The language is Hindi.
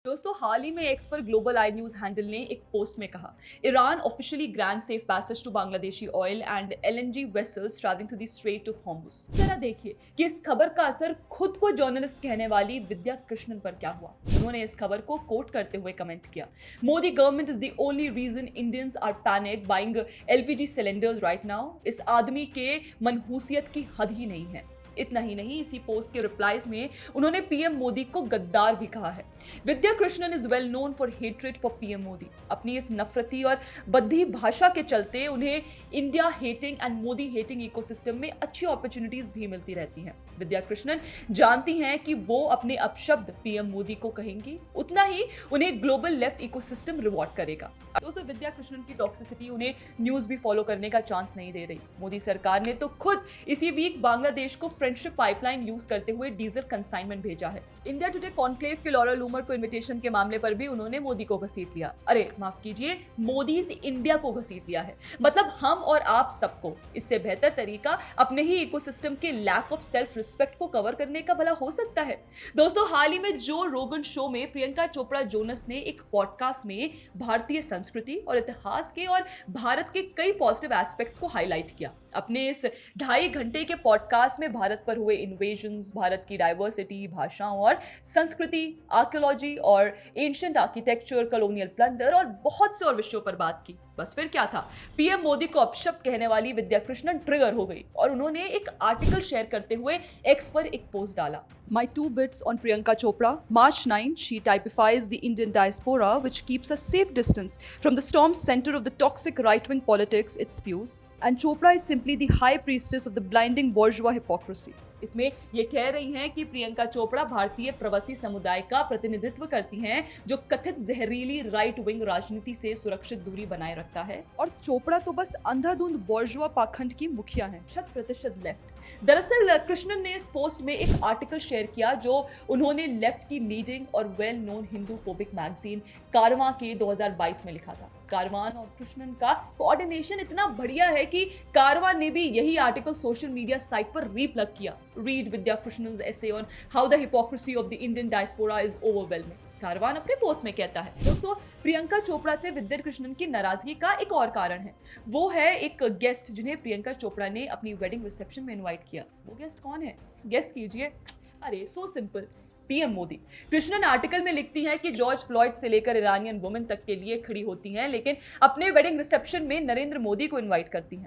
दोस्तों हाल ही में एक्स पर ग्लोबल आई न्यूज हैंडल ने एक पोस्ट में कहा Iran officially grant safe passage to Bangladeshi oil and LNG vessels travelling to the Strait of Hormuz. जरा देखिए कि इस खबर का असर खुद को जर्नलिस्ट कहने वाली विद्या कृष्णन पर क्या हुआ। उन्होंने इस खबर को कोट करते हुए कमेंट किया, Modi government is the only reason Indians are panic buying LPG cylinders right now. इस आदमी के मनहूसियत की हद ही नहीं है। इतना ही नहीं, इसी पोस्ट के रिप्लाईज में उन्होंने पीएम मोदी को गद्दार भी कहा है। Vidya Krishnan is well known for hatred for PM Modi. अपनी इस नफरती और बद्धी भाषा के चलते उन्हें India hating and Modi hating ecosystem में अच्छी अपॉर्चुनिटीज भी मिलती रहती हैं। विद्या कृष्णन जानती हैं कि वो अपने अपशब्द पीएम मोदी को कहेंगी, उतना ही उन्हें ग्लोबल लेफ्ट इकोसिस्टम रिवॉर्ड करेगा। दोस्तों विद्या कृष्णन की टॉक्सिसिटी उन्हें न्यूज भी फॉलो करने का चांस नहीं दे रही। मोदी सरकार ने तो खुद इसी वीक बांग्लादेश को फ्रेंडशिप पाइपलाइन यूज करते हुए डीजल कंसाइनमेंट भेजा है। इंडिया टुडे कॉन्क्लेव के लॉरा लूमर को इनविटेशन के मामले पर भी उन्होंने मोदी को घसीट लिया। अरे माफ कीजिए, मोदी से इंडिया को घसीट लिया है। मतलब हम और आप सबको इससे बेहतर तरीका अपने ही इकोसिस्टम के लैक ऑफ सेल्फ रिस्पेक्ट को कवर करने का भला हो सकता है। दोस्तों हाल ही में जो रोगन शो में प्रियंका चोपड़ा जोनस ने एक पॉडकास्ट में भारतीय संस्कृति और इतिहास के और भारत के कई पॉजिटिव एस्पेक्ट्स को हाईलाइट किया। अपने इस 2.5 घंटे के पॉडकास्ट में भारत पर हुए इन्वेजन्स, भारत की डाइवर्सिटी, भाषाओं और संस्कृति, आर्कियोलॉजी और एंशिएंट आर्किटेक्चर, कॉलोनियल प्लंडर और बहुत से और विषयों पर बात की। बस फिर क्या था, पीएम मोदी को अपशब्द कहने वाली विद्या कृष्णन ट्रिगर हो गई और उन्होंने एक आर्टिकल शेयर करते हुए एक्स पर एक पोस्ट डाला। My 2 bits on Priyanka Chopra. March 9, she typifies the Indian diaspora, which keeps a safe distance from the storm center of the toxic right-wing politics it spews. And Chopra is simply the high priestess of the blinding bourgeois hypocrisy. इसमें ये कह रही हैं कि प्रियंका चोपड़ा भारतीय प्रवासी समुदाय का प्रतिनिधित्व करती हैं, जो कथित जहरीली राइट विंग राजनीति से सुरक्षित दूरी बनाए रखता है। और चोपड़ा तो बस अंधाधुंध बोर्जुआ पाखंड की मुखिया हैं, 100% लेफ्ट। दरअसल कृष्णन ने इस पोस्ट में एक आर्टिकल शेयर किया जो उन्होंने लेफ्ट की लीडिंग और well known Hindu phobic magazine कारवां के 2022 में लिखा था। कारवान और कृष्णन का कोऑर्डिनेशन इतना बढ़िया है कि कारवां ने भी यही आर्टिकल सोशल मीडिया साइट पर रीप्लग किया। Read Vidya Krishnan's essay on how the hypocrisy of the Indian diaspora is overwhelming. Caravan अपने पोस्ट में कहता है। दोस्तों प्रियंका चोपड़ा से विद्या कृष्णन की नाराजगी का एक और कारण है, वो है एक गेस्ट जिन्हें प्रियंका चोपड़ा ने अपनी वेडिंग रिसेप्शन में इनवाइट किया। वो गेस्ट कौन है, गेस्ट कीजिए। अरे so simple, PM Modi. Krishnan article में लिखती हैं कि जॉर्ज फ्लॉयड से लेकर ईरानियन वुमेन तक के लिए खड़ी होती हैं, लेकिन अपने वेडिंग रिसेप्शन में नरेंद्र मोदी को इनवाइट करती हैं।